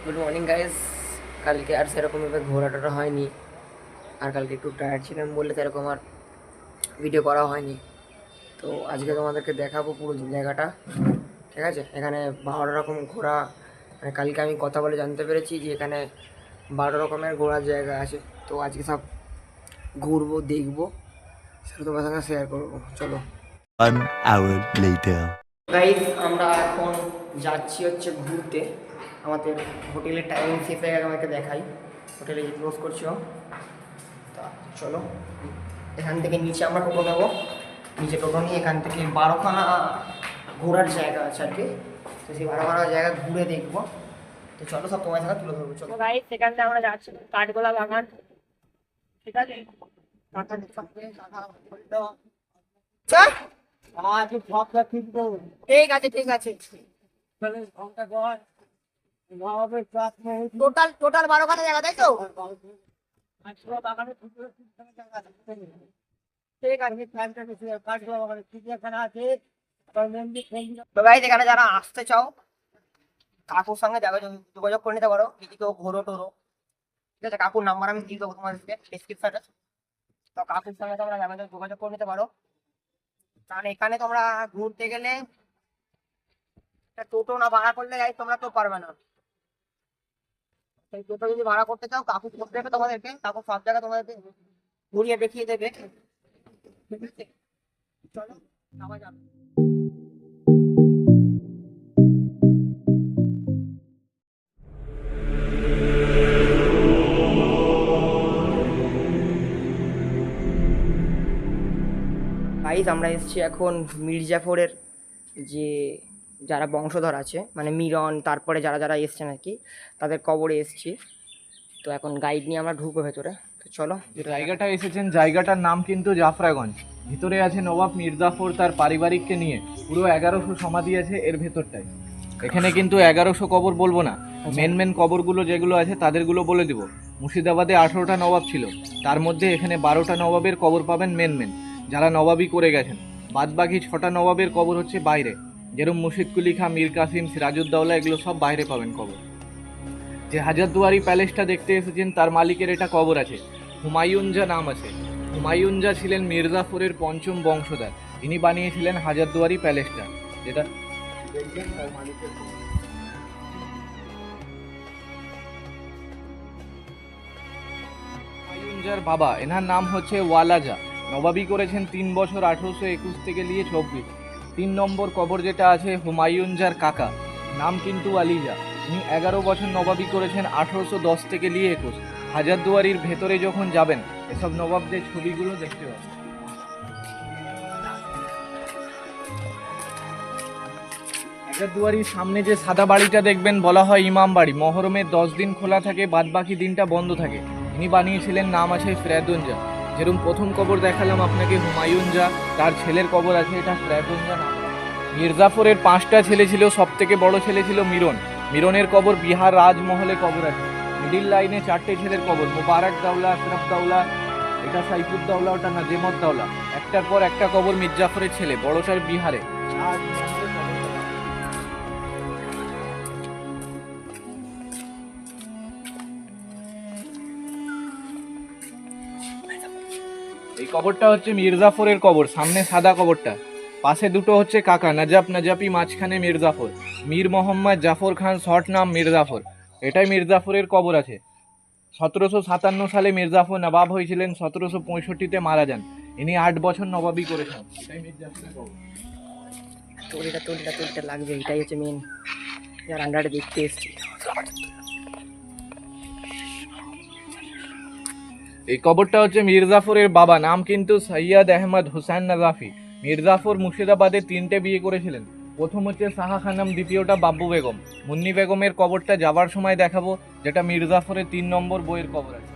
Good morning guys. কালকে আর সেরকমভাবে ঘোরাটোরা হয়নি, আর কালকে একটু টায়ার্ড ছিলাম বলে সেরকম আর ভিডিও করা হয়নি। তো আজকে তোমাদেরকে দেখাবো পুরো জায়গাটা, ঠিক আছে? এখানে 12 রকম ঘোরা, মানে কালকে আমি কথা বলে জানতে পেরেছি যে এখানে 12 রকমের ঘোরার জায়গা আছে। তো আজকে সব ঘুরবো, দেখবো, সেটা তোমার সঙ্গে শেয়ার করবো। চলো। 1 hour later. গাইস, আমরা এখন যাচ্ছি হচ্ছে ঘুরতে। আমাদের হোটেলের টাইমিং শেষ হয়ে গেছে, আমাকে দেখাই হোটেলে ক্লোজ করছি। তা চলো, এখান থেকে নিচে আমরা টোটো নেবো। নিচে টোটো নিয়ে এখান থেকে 12খানা ঘোরার জায়গা আছে আর কি। তো সেই 12খানা জায়গা ঘুরে দেখবো। তো চলো, সব তোমার সাথে তুলে ধরবো। চলো গাইস, সেখান থেকে আমরা যাচ্ছি কাঠগোলা বাগান, ঠিক আছে? ঠিক আছে, ঠিক আছে। টোটাল টোটাল 12খানা জায়গা, তাই তো? ঠিক আছে। তো গাইস, এখানে যারা আসতে চাও কাকুর সঙ্গে যোগাযোগ করে নিতে পারো, যদি কেউ ঘোরো টোরো, ঠিক আছে? কাকুর নাম্বার আমি দিয়ে দেবো তোমাদেরকে ডিসক্রিপশনে। তো কাকুর সঙ্গে তোমরা যোগাযোগ করে নিতে পারো। কারণ এখানে তোমরা ঘুরতে গেলে টোটো না ভাড়া করলে গাইস তোমরা তো পারবে না। সেই টোটো যদি ভাড়া করতে চাও, কাকু করে দেবে তোমাদেরকে। কাকু সব জায়গা তোমাদেরকে ঘুরিয়ে দেখিয়ে দেবে, ঠিক আছে? চলো যাওয়া যাবে। গাইস, আমরা এসেছি এখন মির্জাফরের যে যারা বংশধর আছে, মানে মিরন, তারপরে যারা যারা এসছেন আর কি, তাদের কবরে এসেছি। তো এখন গাইড নিয়ে আমরা ঢুকবো ভেতরে। তো চলো। যে জায়গাটা এসেছেন, জায়গাটার নাম কিন্তু জাফরাগঞ্জ। ভিতরে আছে নবাব মির্জাফর তার পারিবারিককে নিয়ে। পুরো 1100 সমাধি আছে এর ভেতরটায়। এখানে কিন্তু 1100 কবর বলবো না, মেন কবরগুলো যেগুলো আছে তাদেরগুলো বলে দিব। মুর্শিদাবাদে 18টা নবাব ছিল, তার মধ্যে এখানে 12টা নবাবের কবর পাবেন মেন যারা নবাবই করে গেছেন। বাদবাকি 6টা নবাবের কবর হচ্ছে বাইরে, যেরকম মুর্শিদ কুলি খাঁ, মীর কাসিম, সিরাজউদ্দৌলা, এগুলো সব বাইরে পাবেন কবর। যে হাজারদুয়ারি প্যালেসটা দেখতে এসেছেন তার মালিকের এটা কবর আছে, হুমায়ুনজা নাম আছে। হুমায়ুনজা ছিলেন মির্জাফরের পঞ্চম বংশধর, ইনি বানিয়েছিলেন হাজারদুয়ারি প্যালেসটা, যেটা দেখবেন তার মালিকের কবর। হুমায়ুনজার বাবা, এনার নাম হচ্ছে ওয়ালাজা, নবাবি করেছেন 3 বছর 1821 থেকে নিয়ে 24। 3 নম্বর কবর যেটা আছে হুমায়ুনজার কাকা, নাম কিন্তু আলিজা, উনি 11 বছর নবাবি করেছেন 1810 থেকে নিয়ে 21। হাজারদুয়ারির ভেতরে যখন যাবেন এসব নবাবদের ছবিগুলো দেখতে পাবেন। হাজারদুয়ারির সামনে যে সাদা বাড়িটা দেখবেন বলা হয় ইমাম বাড়ি। মহরমের 10 দিন খোলা থাকে, বাদবাকি দিনটা বন্ধ থাকে। ইনি বানিয়েছিলেন, নাম আছে ফ্রেদুনজা। যেরকম প্রথম কবর দেখালাম আপনাকে হুমায়ুনজা, তার ছেলের কবর আছে, এটা ফ্রেদুনজা নাম। মির্জাফরের 5টা ছেলে ছিল, সব থেকে বড় ছেলে ছিল মিরন। মিরনের কবর বিহার রাজমহলে কবর আছে। মিডিল লাইনে 4টে ছেলের কবর, মুবারক দাওলা, আশরাফ দাওলা, এটা সাইফুদ্দৌলা, ওটা নাজেমত দাওলা। একটার পর একটা কবর মির্জাফরের ছেলে, বড়সার বিহারে। এই কবরটা হচ্ছে মির্জাফরের কবর, সামনে সাদা কবরটা, পাশে দুটো হচ্ছে কাকা, নাজাপি, মাঝখানে মির্জাফর। মীর মোহাম্মদ জাফর খান, শর্ট নাম মির্জাফর। এটাই মির্জাফরের কবর আছে। 1757 সালে মির্জাফর নবাব হয়েছিলেন, 1765-তে মারা যান। ইনি 8 বছর নবাবি করেছেন। এটাই মির্জাফরের কবর। তলিটা লাগবে, এটাই হচ্ছে মেন, যার আন্ডারে দেখতে এসছি। এই কবরটা হচ্ছে মির্জাফরের বাবা, নাম কিন্তু সৈয়দ আহমদ হুসাইন নাজাফি। মির্জাফর মুর্শিদাবাদে 3টে বিয়ে করেছিলেন। প্রথম হচ্ছে সাহা খানম, দ্বিতীয়টা বাব্বু বেগম। মুন্নি বেগমের কবরটা যাবার সময় দেখাবো, যেটা মির্জাফরের 3 নম্বর বইয়ের কবর আছে।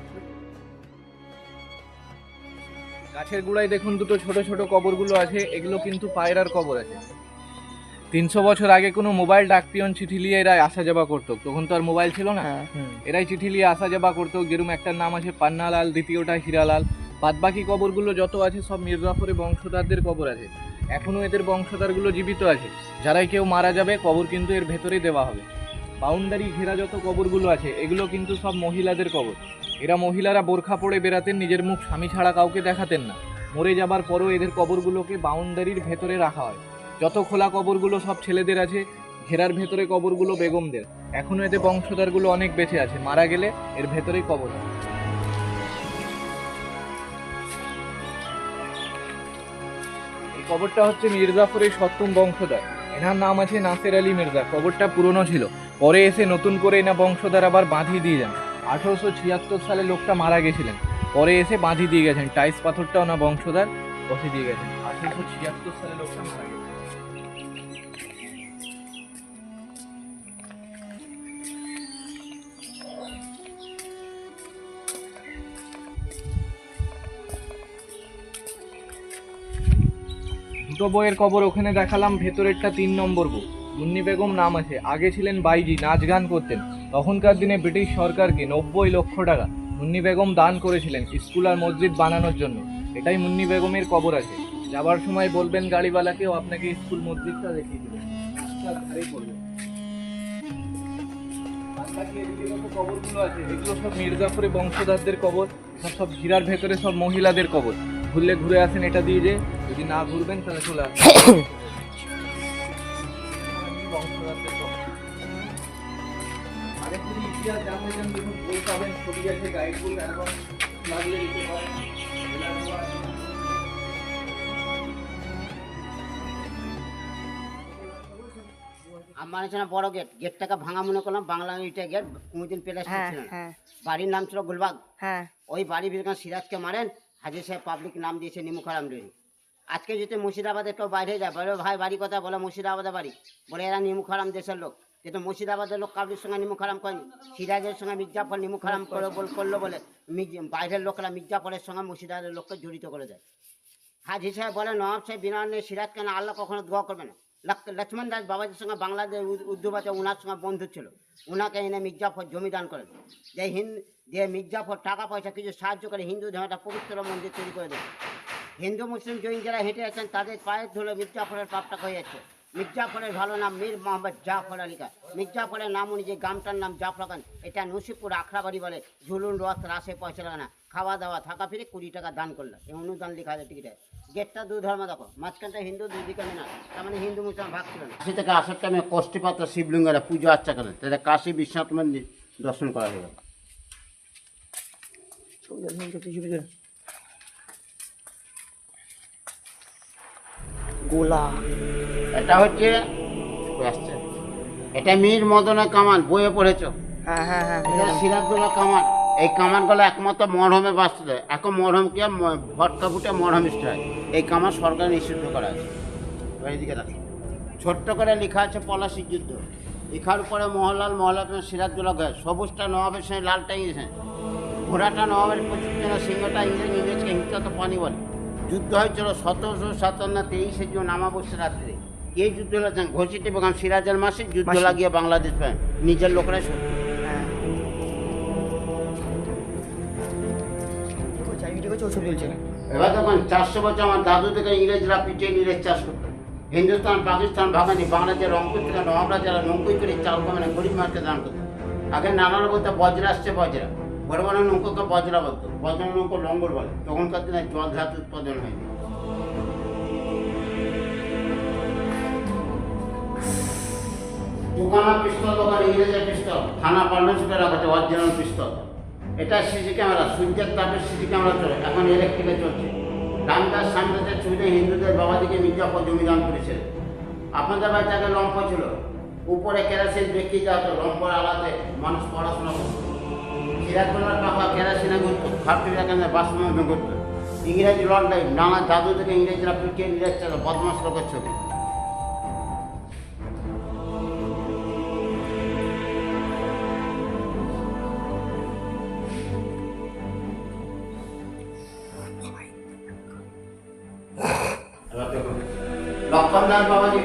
গাছের গোড়ায় দেখুন দুটো ছোট ছোট কবরগুলো আছে, এগুলো কিন্তু পায়রার কবর আছে। 300 বছর আগে কোনো মোবাইল, ডাকপিয়ন চিঠি নিয়ে এরা আসা যাওয়া করতো, তখন তো আর মোবাইল ছিল না। এরাই চিঠি নিয়ে আসা যাওয়া করতো। যেরকম একটার নাম আছে পান্নালাল, দ্বিতীয়টা হীরালাল। বাদবাকি কবরগুলো যত আছে সব মির্জাফরের বংশধরদের কবর আছে। এখনো এদের বংশধরগুলো জীবিত আছে। যারাই কেউ মারা যাবে কবর কিন্তু এর ভেতরেই দেওয়া হবে। বাউন্ডারি ঘেরা যত কবরগুলো আছে এগুলো কিন্তু সব মহিলাদের কবর। এরা মহিলারা বোরখা পরে বেরাতেন, নিজের মুখ স্বামী ছাড়া কাউকে দেখাতেন না। মরে যাবার পরও এদের কবরগুলোকে বাউন্ডারির ভেতরে রাখা হয়। যত খোলা কবরগুলো সব ছেলেদের আছে, ঘেরার ভেতরে কবরগুলো বেগমদের। এখনো এদের বংশধরগুলো অনেক বেঁচে আছে, মারা গেলে এর ভেতরেই কবর হয়। এই কবরটা হচ্ছে মির্জাফরের সপ্তম বংশধর, এনার নাম আছে নাসের আলী মির্জা। কবরটা পুরনো ছিল, পরে এসে নতুন করে এনা বংশধর আবার বাঁধিয়ে দিয়ে যান। 1876 সালে লোকটা মারা গেছিলেন, পরে এসে বাঁধিয়ে দিয়ে গেছেন। টাইস পাথরটা ওনার বংশধর বসে দিয়ে গেছেন। 1876 সালে লোকটা মারা গেছে। দুটো বইয়ের কবর ওখানে দেখালাম, ভেতরেরটা 3 নম্বর বই। মুন্নি বেগম নাম আছে, আগে ছিলেন বাইজি, নাচ গান করতেন। তখনকার দিনে ব্রিটিশ সরকারকে 90 লক্ষ টাকা মুন্নি বেগম দান করেছিলেন স্কুল আর মসজিদ বানানোর জন্য। এটাই মুন্নি বেগমের কবর আছে। যাবার সময় বলবেন গাড়িওয়ালাকেও আপনাকে স্কুল মসজিদটা দেখিয়ে দেবেন, রাস্তার ধারেই পড়বেন। আর বাকি এদিকে যত কবরগুলো আছে এগুলো সব মির্জাফরের বংশধরদের কবর। সব ঘিরার ভেতরে সব মহিলাদের কবর। ঘুরলে ঘুরে আসেন এটা দিয়ে, যে যদি না ঘুরবেন তাহলে চলে আসেন। বংশধরদের কবর। আগে যদি ইতিহাস জানতে চান দেখুন, বই পাবেন, ছবি আছে, গাইড বুক, অ্যালবাম লাগলে দিতে পারেন। আমার আছে না বড় গেট, গেটটাকে ভাঙা মনে করলাম, বাংলা ইটা গেট, কোনোদিন প্লাস্টিক ছিল না। বাড়ির নাম ছিল গুলবাগ। ওই বাড়ির ভিতরে সিরাজকে মারেন, হাজির সাহেব পাবলিক নাম দিয়েছে নিমুখারাম ডেরি। আজকে যদি মুর্শিদাবাদে কেউ বাইরে যায়, বলে ভাই বাড়ি কথা, বলে মুর্শিদাবাদে বাড়ি, বলে এরা নিমুখারাম দেশের লোক। কিন্তু মুর্শিদাবাদের লোক কাবলির সঙ্গে নিমুখারাম করেনি, সিরাজের সঙ্গে মির্জাফর নিমুখারাম করলো বলে বাইরের লোকরা মির্জাফরের সঙ্গে মুর্শিদাবাদের লোককে জড়িত করে দেয়। হাজির সাহেব বলে নবাব সাহেব বিনা সিরাজ কেন আল্লাহ কখনো দোয়া করবে না। লক্ষ্মণ দাস বাবাজির সঙ্গে বাংলাদেশ উর্দু ভাষা ওনার সঙ্গে বন্ধু ছিল, ওনাকে এনে মির্জাফর জমি দান করেন। যে মির্জাফর টাকা পয়সা কিছু সাহায্য করে হিন্দু ধর্মটা পবিত্র মন্দির তৈরি করে দেয়। হিন্দু মুসলিম জৈন যারা হেঁটে আছেন তাদের পায়ের ধুলো মির্জাফরের পাপটা হয়ে যাচ্ছে। মির্জাফরের ভালো নাম মীর মোহাম্মদ জাফর আলী খান। মির্জাফরের নাম অনুযায়ী গ্রামটার নাম জাফর খান। এটা নসিবপুর আখড়াবাড়ি বলে। ঝুলুন রথ রাসে পয়সা লাগে না, খাওয়া দাওয়া থাকা ফিরে 20 টাকা দান করলাম। এই অনুদান লেখা আছে টিকিটে। গেটটা দু ধর্ম দেখো, মাঝখানটা হিন্দু, দুদিকে না, তার মানে হিন্দু মুসলমান ভাগ ছিল না। কাশি থেকে আসার টাইমে কষ্টিপাত্র শিবলিঙ্গেরা পুজো আর্চা করেন, তাদের কাশী বিশ্বনাথ মন্দির দর্শন করা হয়ে গেল। গোলা এটা হচ্ছে এটা মীর মদনা কামান, বইয়ে পড়েছ? এটা সিরাজদৌল্লা কামান। এই কামানগুলো একমাত্র মরহমে বাঁচতে দেয়। এখন মরহমকে ভটকা ফুটে মরহম হয়। এই কামান সরকার নিষিদ্ধ করা আছে। এইদিকে দেখো, ছোট্ট করে লেখা আছে পলাশির যুদ্ধ। লেখার উপরে মোহনলাল সিরাজদৌল্লা গায়ে, সবুজটা নবাবের সঙ্গে লালটা ইংরেজ, ঘোড়াটা নবাবের প্রতিষ্ঠা, সিংহটা ইংরেজকে হিংসাত পানি বলে। যুদ্ধ হয়েছিল 1757 23শে জুন আমাবস্যা রাত্রে। এই যুদ্ধ হয়েছেন ঘোষিত বেগম সিরাজের মাসে যুদ্ধ লাগিয়ে বাংলাদেশ পায়, নিজের লোকরাই সত্যি। এবার দেখুন 400 বছর আমার দাদু থেকে ইংরেজরা পিটিয়ে ইংরেজ চাষ করতো। হিন্দুস্তান পাকিস্তান ভাগানি বাংলাদেশের রংপুর থেকে নবাবরা যারা নৌকোই করে চাল কমানে গরিব মানুষকে দান করতো। আগে নানান বলতে বজ্রা আসছে, বজ্রা বড় বড় নৌকোকে বজ্রা বলতো, বজ্র নৌকো লঙ্গর বলে। তখনকার দিনে জল ধাতু উৎপাদন হয়নি। দোকানা পিস্তল, দোকান ইংরেজের পিস্তল, থানা পার্টনারশিপে রাখাচ্ছে অরিজিনাল পিস্তল। এটা সিসি ক্যামেরা, সূর্যের তাপের সিসি ক্যামেরা চলে, এখন ইলেকট্রিকে চলছে। রামদাস সামদাসের ছবিতে হিন্দুদের বাবাজিকে মির্জাফর জমিদান করেছিল। আপনাদের বাড়িতে আগে লম্ফ ছিল, উপরে কেরাসিন বিক্রি যাতো, লম্ফর আলাদে মানুষ পড়াশোনা করতো। সিরাজদৌল্লার পাপা কেরাসিনে ঘুরতো, ফ্যাক্টরি এখানে বাসমন্দ করতো। ইংরেজি লন্ডাই নানা জাদু থেকে ইংরেজরা পিটিয়ে ইংরেজ ছিল, বদমাস লোকের ছবি। লক্ষণদাস বাবাজি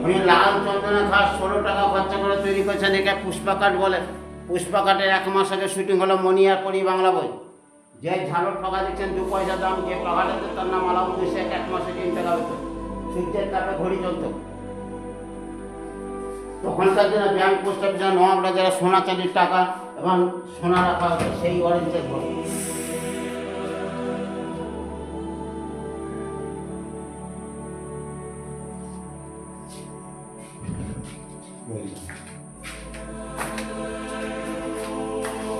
উনি লাল চন্দনের ঘাস 16 টাকা খরচা করে তৈরি করেছেন। একে পুষ্পাকাঠ বলে। পুষ্পাকাঠের 1 মাস আগে শুটিং হলো মনিয়ার পরি বাংলা বই। যে ঝালর টাকা দিচ্ছেন 2 পয়সা দাম, যে টাকাটাতে তার নাম আলাউদ্দিন শেখ, 1 মাসে 3 টাকা হতো। সূর্যের তাপে ঘড়ি চলত। তখনকার দিনে ব্যাংক পোস্ট অফিসে নবাবরা যারা সোনা চাঁদির টাকা এবং সোনা রাখা হতো সেই অরেঞ্জের ঘর।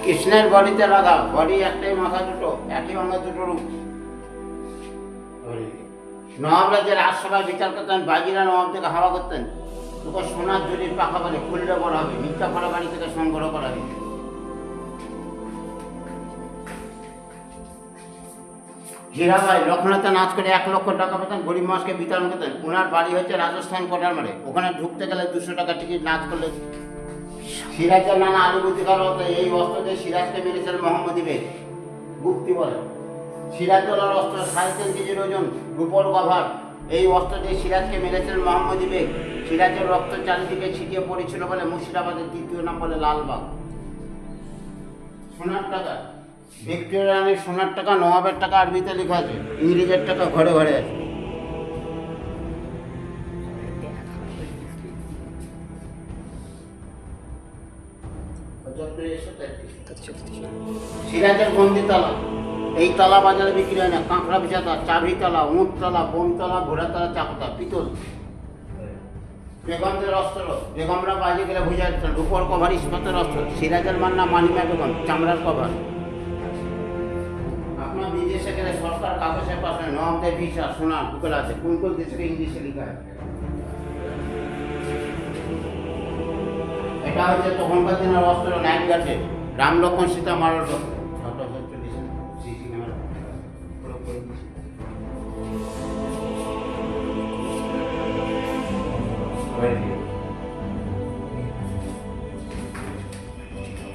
কৃষ্ণের বডিতে লাগা, বডি একটাই, মাথা দুটো, একই অঙ্গ দুটো রূপ। নবাবরা যে রাজসভায় বিচার করতেন, বাজিরা নবাব থেকে হাওয়া করতেন, তোকে সোনার জরির পাখা বলে, খুললে বড় হবে, মিথ্যা করা বাড়ি থেকে সংগ্রহ করা হয়েছে। হীরাবাই লক্ষ্মণাতে নাচ করে 1 লক্ষ টাকা পেতেন, গরিব মানুষকে বিতরণ করতেন। ওনার বাড়ি হচ্ছে রাজস্থান কোটার মারে, ওখানে ঢুকতে গেলে 200 টাকা টিকিট, নাচ করলে। সিরাজের নানা আনুভূতি করা হতো। এই অস্ত্র দিয়ে সিরাজকে মেরেছেন মোহাম্মদী বেগ, গুপ্তি বলে। সিরাজদৌলার অস্ত্র 3.5 কেজির ওজন, রূপোর কভার। এই অস্ত্র দিয়ে সিরাজকে মেরেছেন মোহাম্মদী বেগ। সিরাজের রক্ত চারিদিকে ছিটিয়ে পড়েছিল বলে মুর্শিদাবাদের 2য় নাম বলে লালবাগ। সোনার টাকা, ভিক্টোরিয়া রানীর সোনার টাকা, নবাবের টাকা আরবিতে লেখা আছে, ইংরেজের টাকা ঘরে ঘরে আছে। সিরাজের বন্দি তালা, এই তালা বাজারে বিক্রি হয় না। কাঁকড়া বিছাতা, চাবি তালা, উঁট তালা, বোম তালা, ঘোড়া তালা, চাকতা, পিতল। বেগমদের অস্ত্র, বেগমরা বাজে গেলে বুঝা যাচ্ছে। রূপর কভার, ইস্পাতের অস্ত্র। সিরাজের মান্না মানিমা বেগম, চামড়ার কভার। আপনার বিদেশে গেলে সরকার কাগজের পাশে নবাবদের ভিসা, সোনা টুকেল আছে। কোন কোন দেশের ইংলিশে লেখা আছে। এটা হচ্ছে তখনকার দিনের অস্ত্র, নাইট গাছে রাম লক্ষ্মণ সীতা মারার অস্ত্র।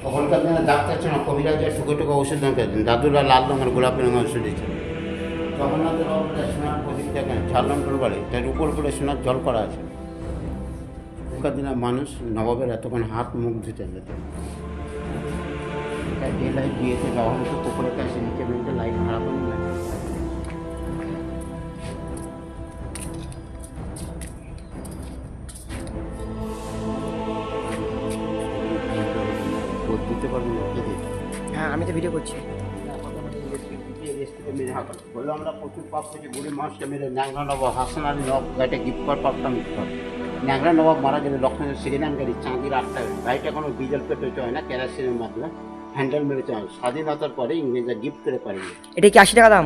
তখনকার দিনে ডাক্তার ছিল, কবিরাজের টুকে টুকে ওষুধ দিতেন। দাদুরা লাল রঙের গোলাপি রঙের ওষুধ দিচ্ছেন। জগন্নাথের সোনার প্রদীপ দেখেন, ঝাড়লঙ্কর বাড়ি, তার উপর করে সোনার জল করা আছে। তখনকার দিনে মানুষ নবাবের এতক্ষণ হাত মুখ ধুতে যেতেন। ডে লাইট বিয়েতে যাওয়া হতো, পুকুরের কাছে নিচে বেঁধে লাইট ভাড়া করে নিলেন। দিতে পারবেন না? হ্যাঁ, আমি তো ভিডিও করছি। বললো আমরা প্রচুর পাপ করছি, গরিব মানুষকে মেরে। ন্যাংরা নবাব হাসান আলী নবাব গাড়িটা গিফট করার পাপটা মিট কর। ন্যাংরা নবাব মারা গেলে লক্ষ্মণের সেকেন্ড গাড়ি চাঁদির 8টা গাড়িটা কোনো ডিজেল পেট্রোল চলে না, কেরাসিনের মাধ্যমে হ্যান্ডেল মেরে চলে। স্বাধীনতার পরে ইংরেজরা গিফট করে পারেনি। এটা কি 80 টাকা দাম?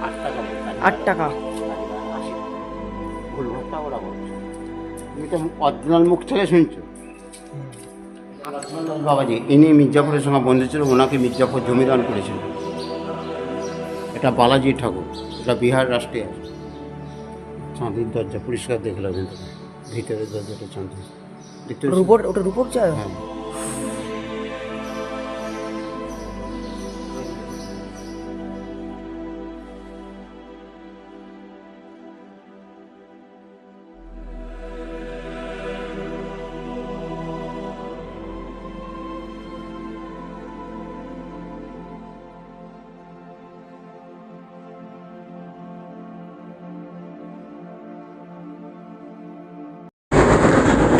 8 টাকা। 8 টাকা। ভুল ভোটটা ওরা বলছে, তুমি তো অরিজিনাল মুখ থেকে শুনছো। বাবাজি ইনি মির্জাপুরের সঙ্গে বন্ধু ছিল, ওনাকে মির্জাপুর জমিদান করেছিল। এটা বালাজি ঠাকুর, এটা বিহার রাষ্ট্রীয় চাঁদির দরজা, পরিষ্কার দেখলাম ভিতরের দরজাটা চাঁদির। রূপোর, ওটা রূপোর চাই। হ্যাঁ,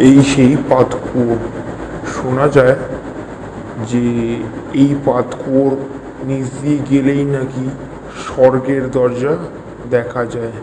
এই সেই পাতকুয়ো। শোনা যায় যে এই পাতকুয়োর নিচ দিয়ে গেলেই নাকি স্বর্গের দরজা দেখা যায়।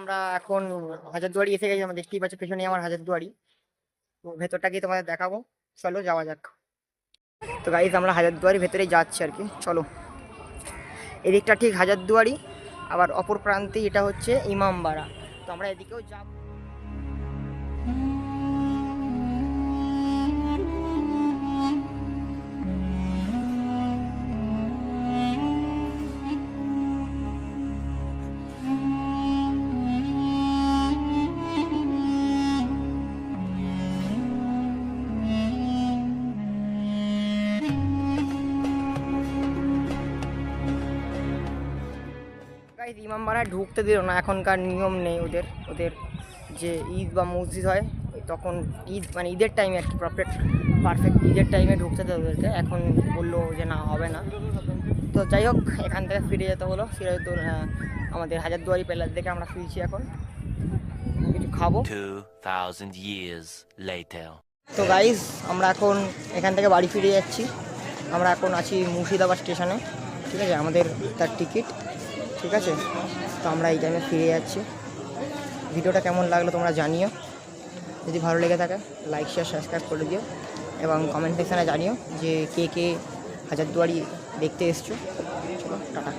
আমরা এখন হাজারদুয়ারি এসে গেছি, আমরা দেখতেই পাচ্ছি পেছনে আমার হাজারদুয়ারি। তো ভেতরটা গিয়ে তোমাদের দেখাবো, চলো যাওয়া যাক। তো গাইজ আমরা হাজারদুয়ারি ভেতরেই যাচ্ছি আর কি, চলো। এদিকটা ঠিক হাজারদুয়ারি, আবার অপর প্রান্তে এটা হচ্ছে ইমামবাড়া। তো আমরা এদিকেও যাব। গাইজ ইমামবাড়ায় ঢুকতে দিল না, এখনকার নিয়ম নেই ওদের। ওদের যে ঈদ বা মসজিদ হয় তখন ঈদ মানে ঈদের টাইমে আর কি, পারফেক্ট ঈদের টাইমে ঢুকতে দেয় ওদেরকে। এখন বললো যে না, হবে না। তো যাই হোক, এখান থেকে ফিরে যেতে হলো। সিরাজউদ্দৌল আমাদের হাজারদুয়ারি প্যালেস দেখে আমরা ফিরছি এখন, কিছু খাবো। 2000 years later. তো গাইজ আমরা এখন এখান থেকে বাড়ি ফিরে যাচ্ছি। আমরা এখন আছি মুর্শিদাবাদ স্টেশনে, ঠিক আছে, আমাদের তার টিকিট, ঠিক আছে। তো আমরা এই টাইমে ফিরে যাচ্ছি। ভিডিওটা কেমন লাগলো তোমরা জানিও, যদি ভালো লেগে থাকে লাইক শেয়ার সাবস্ক্রাইব করে দিও, এবং কমেন্ট সেকশানে জানিও যে কে কে হাজারদুয়ারি দেখতে এসছো। চলো টাটা।